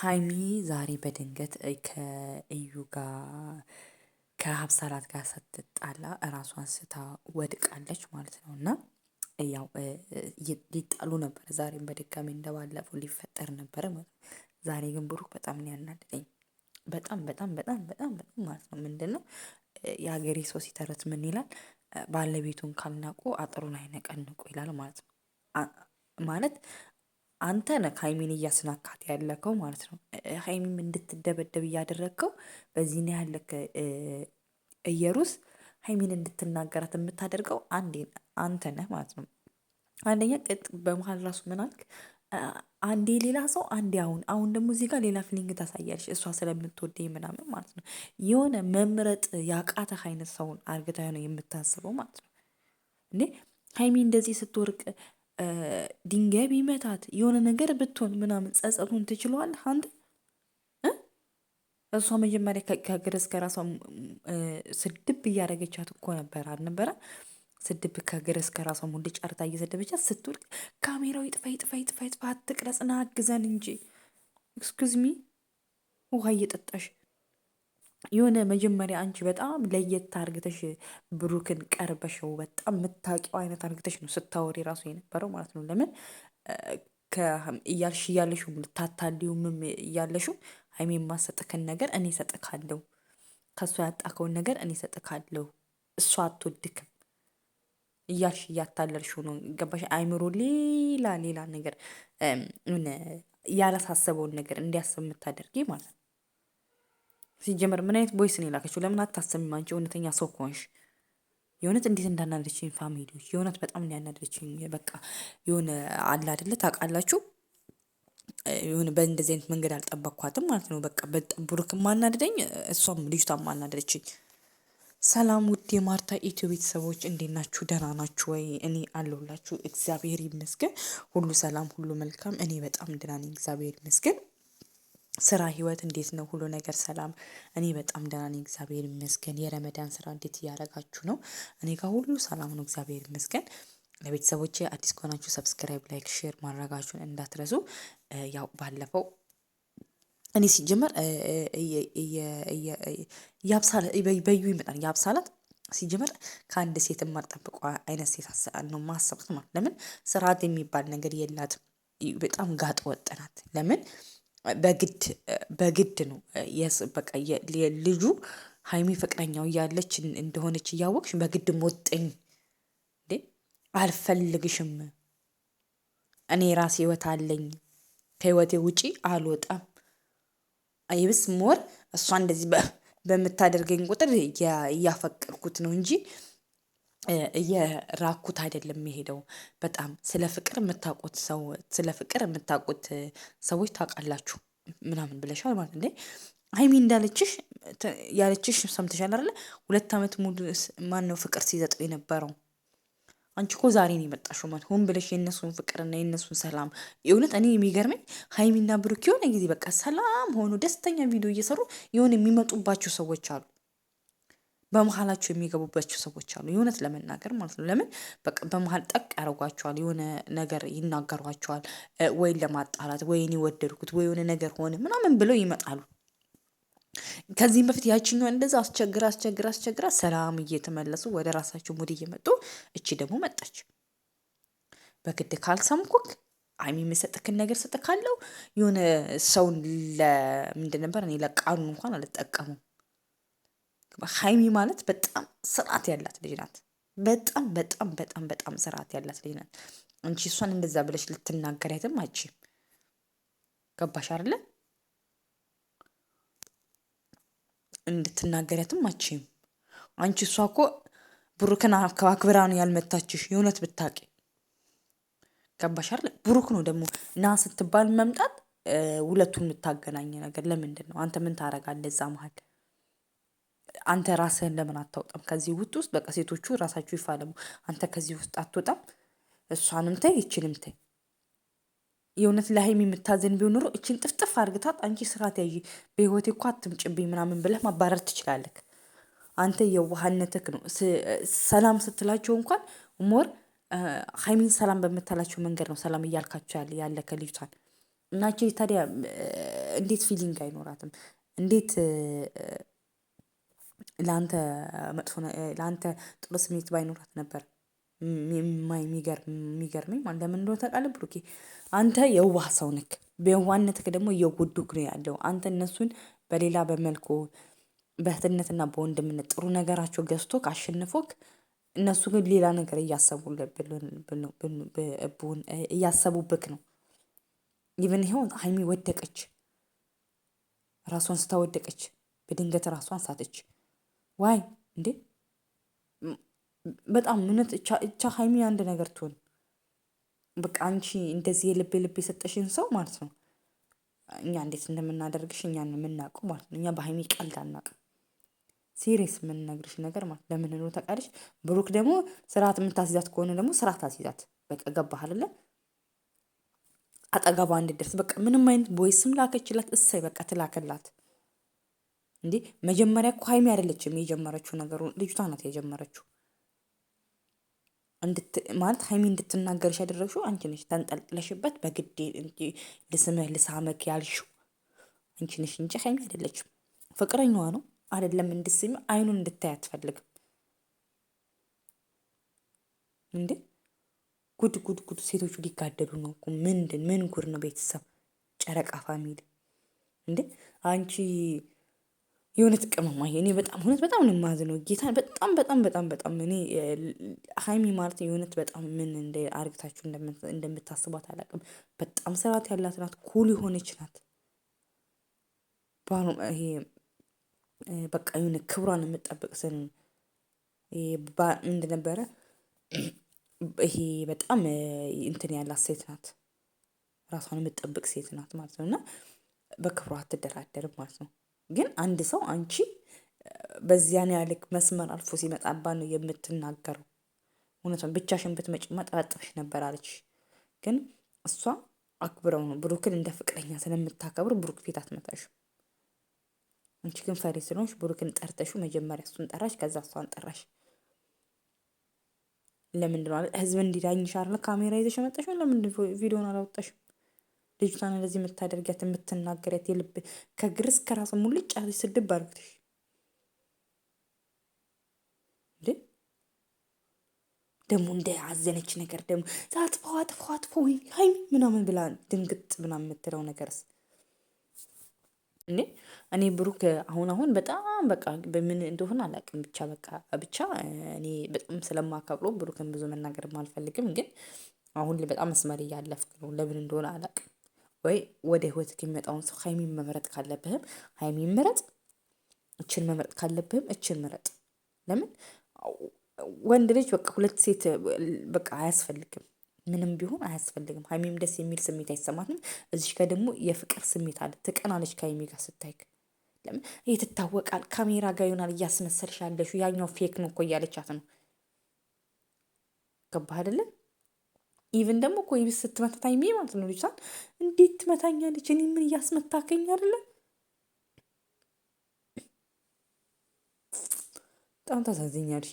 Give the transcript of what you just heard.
ሀይሚ ዛሬ በድንገት ከእዩ ጋር ከሀብሳላት ጋር ስትጣላ እራሷን ስታ ወድቃለች ማለት ነው። እና ያው ሊጣሉ ነበር ዛሬም በድጋሚ እንደባለፈው ሊፈጠር ነበረ ማለት ነው። ዛሬ ግን ብሩክ በጣም ነው ያናደደኝ። በጣም በጣም በጣም በጣም በጣም ማለት ነው። ምንድን ነው የሀገሬ ሰው ሲተረት ምን ይላል? ባለቤቱን ካልናቁ አጥሩን አይነቀንቁ ይላል ማለት ነው። ማለት አንተ ነህ ሀይሚን እያስናካት ያለከው ማለት ነው። ሀይሚም እንድትደበደብ እያደረግከው በዚህን ያህል እየሩስ ሀይሚን እንድትናገራት የምታደርገው አንተ ነህ ማለት ነው። አንደኛ በመሀል ራሱ ምን አልክ? አንዴ ሌላ ሰው አንዴ አሁን ደግሞ እዚህ ጋር ሌላ ፊሊንግ ታሳያለች እሷ ስለምትወደኝ ምናምን ማለት ነው። የሆነ መምረጥ ያቃተህ አይነት ሰውን አርግተህ ነው የምታስበው ማለት ነው። እንዴ ሀይሚ እንደዚህ ስትወርቅ ድንጋይ ቢመታት የሆነ ነገር ብትሆን ምናምን ጸጸቱን ትችለዋለህ አንተ? እሷ መጀመሪያ ከእግር እስከ ራሷ ስድብ እያደረገቻት እኮ ነበር አልነበረ? ስድብ ከእግር እስከ ራሷ ሙልጭ አርታ እየሰደበቻት ስትወድቅ ካሜራው ይጥፋ ይጥፋ ይጥፋ ይጥፋ አትቅረጽና አግዘን እንጂ ኤክስኩዝ ሚ ውሃ እየጠጣሽ የሆነ መጀመሪያ አንቺ በጣም ለየት አርግተሽ ብሩክን ቀርበሽው በጣም የምታውቂው አይነት አርግተሽ ነው ስታወሪ ራሱ የነበረው ማለት ነው። ለምን እያለሽው ልታታልዩምም እያለሽው ሀይሜ የማሰጥክን ነገር እኔ እሰጥካለሁ፣ ከእሷ ያጣከውን ነገር እኔ እሰጥካለሁ፣ እሷ አትወድክም እያልሽ እያታለልሽው ነው። ገባሽ? አይምሮ ሌላ ሌላ ነገር ያላሳሰበውን ነገር እንዲያስብ የምታደርጊ ማለት ነው። ሲጀመር ምን አይነት ቦይስ ነው የላከችው? ለምን አታሰሚም አንቺ እውነተኛ ሰው ከሆንሽ? የእውነት እንዴት እንዳናደደችኝ ፋሚሊዎች፣ የእውነት በጣም እንዳናደደችኝ። በቃ የሆነ አለ አይደለ ታውቃላችሁ፣ የሆነ በእንደዚህ አይነት መንገድ አልጠበቅኳትም ማለት ነው። በቃ በጣም ብሩክም ማናደደኝ፣ እሷም ልጅቷም ማናደደችኝ። ሰላም ውድ የማርታ ኢትዮ ቤተሰቦች እንዴት ናችሁ? ደህና ናችሁ ወይ? እኔ አለሁላችሁ እግዚአብሔር ይመስገን፣ ሁሉ ሰላም፣ ሁሉ መልካም። እኔ በጣም ደህና ነኝ እግዚአብሔር ይመስገን። ስራ ህይወት እንዴት ነው? ሁሉ ነገር ሰላም? እኔ በጣም ደህና ነኝ እግዚአብሔር ይመስገን። የረመዳን ስራ እንዴት እያደረጋችሁ ነው? እኔ ጋር ሁሉ ሰላም ነው እግዚአብሔር ይመስገን። ለቤተሰቦቼ አዲስ ከሆናችሁ ሰብስክራይብ፣ ላይክ፣ ሼር ማድረጋችሁን እንዳትረሱ። ያው ባለፈው እኔ ሲጀመር ያብሳል በዩ ይመጣል ያብሳላት ሲጀመር ከአንድ ሴት የማልጠብቀው አይነት ሴት ነው ማሰብኩት ማለት። ለምን ስርዓት የሚባል ነገር የላትም። በጣም ጋጥ ወጥ ናት። ለምን በግድ ነው በቃ ልጁ ሀይሚ ፍቅረኛው እያለች እንደሆነች እያወቅሽ በግድ ሞጥኝ እንዴ! አልፈልግሽም፣ እኔ ራሴ ህይወት አለኝ፣ ከህይወቴ ውጪ አልወጣም። አይብስ ሞር እሷ እንደዚህ በምታደርገኝ ቁጥር እያፈቀርኩት ነው እንጂ እየራኩት አይደለም የሄደው። በጣም ስለ ፍቅር የምታውቁት ሰዎች ታውቃላችሁ ምናምን ብለሻል ማለት እንዴ። ሀይሚ እንዳለችሽ ያለችሽ ሰምተሻል አይደለ? 2 ዓመት ሙሉ ማነው ፍቅር ሲሰጠው የነበረው? አንቺ እኮ ዛሬ ነው የመጣሽው ማለት ሆን ብለሽ የእነሱን ፍቅርና የእነሱን ሰላም። የእውነት እኔ የሚገርመኝ ሀይሚና ብሩክ የሆነ ጊዜ በቃ ሰላም ሆኑ ደስተኛ ቪዲዮ እየሰሩ የሆነ የሚመጡባቸው ሰዎች አሉ፣ በመሀላቸው የሚገቡባቸው ሰዎች አሉ። የእውነት ለመናገር ማለት ነው። ለምን በቃ በመሀል ጠቅ ያደርጓቸዋል፣ የሆነ ነገር ይናገሯቸዋል፣ ወይን ለማጣላት ወይን የወደድኩት ወይ የሆነ ነገር ሆነ ምናምን ብለው ይመጣሉ። ከዚህም በፊት ያችኛዋ እንደዛ አስቸግራ ሰላም እየተመለሱ ወደ ራሳቸው ሙድ እየመጡ እቺ ደግሞ መጣች። በግድ ካልሰምኩክ ሀይሚ የምሰጥክን ነገር ሰጥካለሁ። የሆነ ሰውን ለምንድን ነበር እኔ ለቃሉ እንኳን አልጠቀሙም። ሀይሚ ማለት በጣም ስርዓት ያላት ልጅ ናት። በጣም በጣም በጣም በጣም ስርዓት ያላት ልጅ ናት። አንቺ እሷን እንደዛ ብለሽ ልትናገሪያትም አችም። ገባሽ አይደለ? እንድትናገሪያትም አችም። አንቺ እሷ እኮ ብሩክን አክብራ ነው ያልመታችሽ። የእውነት ብታቂ ገባሽ አይደለ? ብሩክ ነው ደግሞ ና ስትባል መምጣት ሁለቱን የምታገናኝ ነገር ለምንድን ነው? አንተ ምን ታረጋለህ እዛ መሀል? አንተ ራስህን ለምን አታወጣም ከዚህ ውስጥ? በቃ ሴቶቹ ራሳችሁ ይፋለሙ። አንተ ከዚህ ውስጥ አትወጣም። እሷንም ተይ ይችንም ተይ። የእውነት ለሀይሚ የምታዘን ቢሆን ኖሮ እችን ጥፍጥፍ አርግታት አንቺ ስርዓት ያዥ፣ በህይወቴ እኮ አትምጭብኝ ምናምን ብለህ ማባረር ትችላለህ። አንተ የዋህነትህ ነው። ሰላም ስትላቸው እንኳን ሞር ሀይሚን ሰላም በምታላቸው መንገድ ነው ሰላም እያልካቸው ያለ ከልጅቷን እናቺ ታዲያ እንዴት ፊሊንግ አይኖራትም? እንዴት ለአንተ መጥፎ ለአንተ ጥሩ ስሜት ባይኖራት ነበር? የሚገርመኝ ማለት ለምን እንደሆነ ታውቃለህ ብሩኬ? አንተ የዋህ ሰው ነክ፣ በየዋህነትህ ደግሞ እየጎዱክ ነው ያለው። አንተ እነሱን በሌላ በመልኩ በእህትነትና በወንድምነት ጥሩ ነገራቸው ገዝቶ ካሸንፎክ፣ እነሱ ግን ሌላ ነገር እያሰቡብክ ነው። ኢቨን ይኸው ሀይሚ ወደቀች፣ ራሷን ስታወደቀች በድንገት ራሷን ሳተች። ዋይ እንዴ! በጣም እውነት እቻ ሀይሚ አንድ ነገር ትሆን በቃ። አንቺ እንደዚህ የልብ ልብ የሰጠሽን ሰው ማለት ነው እኛ እንዴት እንደምናደርግሽ እኛን የምናውቀው ማለት ነው። እኛ በሀይሚ ቀልድ አናውቅም። ሲሪየስ የምንነግርሽ ነገር ማለት ለምን ነው ታውቃለሽ? ብሩክ ደግሞ ስርዓት የምታስይዛት ከሆነ ደግሞ ስርዓት አስይዛት። በቃ ገባህ አይደለ? አጠገቧ እንድደርስ በቃ ምንም አይነት ቦይስም ላከችላት፣ እሰይ በቃ ትላከላት። እንዴ መጀመሪያ እኮ ሀይሚ አይደለችም የጀመረችው ነገሩ፣ ልጅቷ ናት የጀመረችው። ማለት ሀይሚ እንድትናገርሽ ያደረግሽው አንቺ ነሽ። ተንጠልጥለሽበት በግድ ልስምህ ልሳመክ ያልሽው አንቺ ነሽ እንጂ ሀይሚ አይደለችም። ፍቅረኛዋ ነው አይደለም እንድስሚ አይኑን እንድታይ አትፈልግም። እንዴ ጉድ ጉድ ጉድ! ሴቶቹ ሊጋደሉ ነው እኮ። ምን ጉድ ነው ቤተሰብ? ጨረቃ ፋሚሊ እንዴ! አንቺ የእውነት ቅመማ እኔ በጣም እውነት በጣም ነው የማዝነው። ጌታ በጣም በጣም በጣም በጣም እኔ ሀይሚ ማለት የእውነት በጣም ምን እንደ አርግታችሁ እንደምታስቧት አላውቅም። በጣም ስርዓት ያላት ናት፣ ኩል የሆነች ናት። ይሄ በቃ የሆነ ክብሯን የምጠብቅ ስን እንደነበረ ይሄ በጣም እንትን ያላት ሴት ናት። ራሷን የምትጠብቅ ሴት ናት ማለት ነው። እና በክብሯ አትደራደርም ማለት ነው። ግን አንድ ሰው አንቺ በዚያን ያልክ መስመር አልፎ ሲመጣባት ነው የምትናገረው። እውነቱን ብቻሽን ብትመጪማ ጠረጥፈሽ ነበር አለች። ግን እሷ አክብረው ነው ብሩክን እንደ ፍቅረኛ ስለምታከብር ብሩክ ፊት አትመታሽም። አንቺ ግን ፈሪ ስለሆንሽ ብሩክን ጠርተሹ መጀመሪያ እሱን ጠራሽ፣ ከዛ እሷን ጠራሽ። ለምንድን ነው ህዝብ እንዲዳኝሽ አይደል ካሜራ ይዘሽ መጣሽ? ለምንድን ቪዲዮን አላወጣሽም? ልጅቷን እንደዚህ የምታደርጊያት የምትናገሪያት የልብ ከእግር እስከ ራስ ሙልጭ አለች ስድብ አድርግተሽ እንዴ! ደግሞ እንደ አዘነች ነገር ደግሞ አጥፋው ሀይሚ ምናምን ብላ ድንግጥ ምናምን የምትለው ነገርስ እንዴ! እኔ ብሩክ አሁን በጣም በቃ በምን እንደሆነ አላውቅም። ብቻ እኔ በጣም ስለማከብረው ብሩክን ብዙ መናገርም አልፈልግም። ግን አሁን ላይ በጣም መስመር እያለፍክ ነው። ለምን እንደሆነ አላውቅም። ወይ ወደ ህይወትክ የሚመጣውን ሰው ሀይሚን መምረጥ ካለብህም ሀይሚን ምረጥ፣ እችን መምረጥ ካለብህም እችን ምረጥ። ለምን ወንድ ልጅ በቃ ሁለት ሴት በቃ አያስፈልግም። ምንም ቢሆን አያስፈልግም። ሀይሚም ደስ የሚል ስሜት አይሰማትም። እዚሽ ጋር ደግሞ የፍቅር ስሜት አለ። ትቀናለች ከሀይሚ ጋር ስታይክ። ለምን ይህ ትታወቃል። ካሜራ ጋር ይሆናል እያስመሰልሽ ያለሽው፣ ያኛው ፌክ ነው እኮ እያለቻት ነው። ገባህ አይደለም? ኢቭን ደግሞ እኮ ይብስ ስትመታት ሀይሚ ማለት ነው ልጅቷን እንዴት ትመታኛለች? እኔ ምን እያስመታከኝ አይደለ? በጣም ታሳዝኛለሽ።